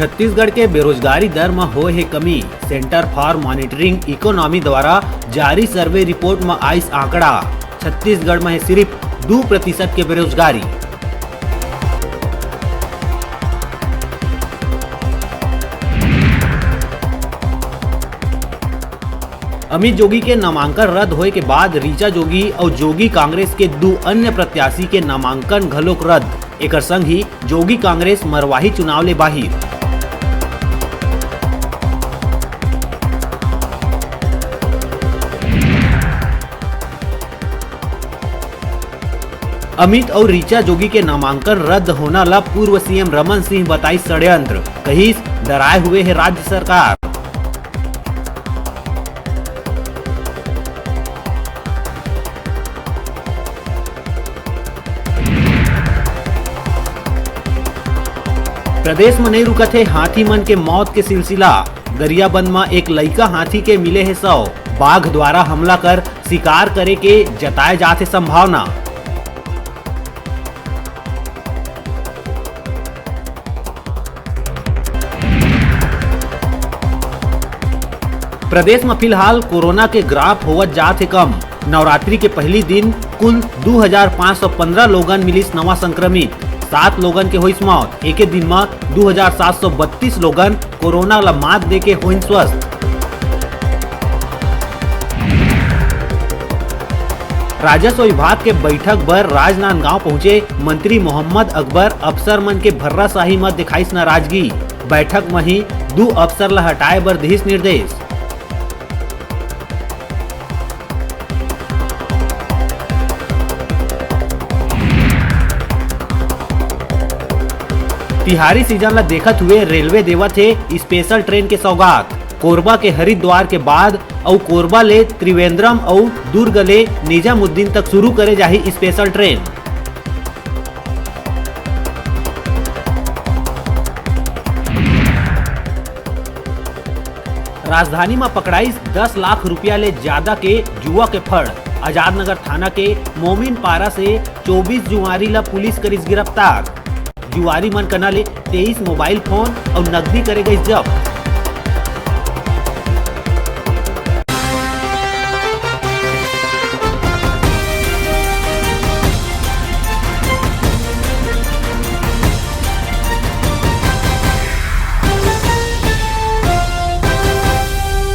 छत्तीसगढ़ के बेरोजगारी दर में हो है कमी। सेंटर फॉर मॉनिटरिंग इकोनॉमी द्वारा जारी सर्वे रिपोर्ट में आइस आंकड़ा, छत्तीसगढ़ में है सिर्फ 2% के बेरोजगारी। अमित जोगी के नामांकन रद्द होए के बाद ऋचा जोगी और जोगी कांग्रेस के 2 अन्य प्रत्याशी के नामांकन घलोक रद्द। एकर संग ही जोगी कांग्रेस मरवाही चुनाव ले बाहिर। अमित और ऋचा जोगी के नामांकन रद्द होना ला पूर्व सीएम रमन सिंह बताई षड्यंत्र, कही डराए हुए है राज्य सरकार। प्रदेश में नहीं रुकत है हाथी मन के मौत के सिलसिला। गरियाबंद में एक लइका हाथी के मिले है 100। बाघ द्वारा हमला कर शिकार करे के जताए जाते संभावना। प्रदेश में फिलहाल कोरोना के ग्राफ होवत जात है कम। नवरात्रि के पहली दिन कुल 2515 लोगन मिलिस नवा संक्रमित, 7 लोगन के हुई मौत। एक दिन में 2732 लोगन कोरोना ला मात दे के हुई स्वस्थ। राजस्व विभाग के बैठक पर राजनांदगांव पहुंचे मंत्री मोहम्मद अकबर। अफसर मन के भर्राशाही में दिखाईस नाराजगी। बैठक में ही 2 अफसर ला हटाए बर दिस निर्देश। तिहारी सीजन ला देखत हुए रेलवे देवत है स्पेशल ट्रेन के सौगात। कोरबा के हरिद्वार के बाद और कोरबा ले त्रिवेंद्रम और दुर्ग ले निजामुद्दीन तक शुरू करे जाही स्पेशल ट्रेन। राजधानी में पकड़ाई 10 लाख रुपया ले ज्यादा के जुआ के फड़। आजादनगर थाना के मोमिन पारा से 24 जुआरी ला पुलिस करिस गिरफ्तार। जुआरी मन कना ले 23 मोबाइल फोन और नकदी करे गई जब्त।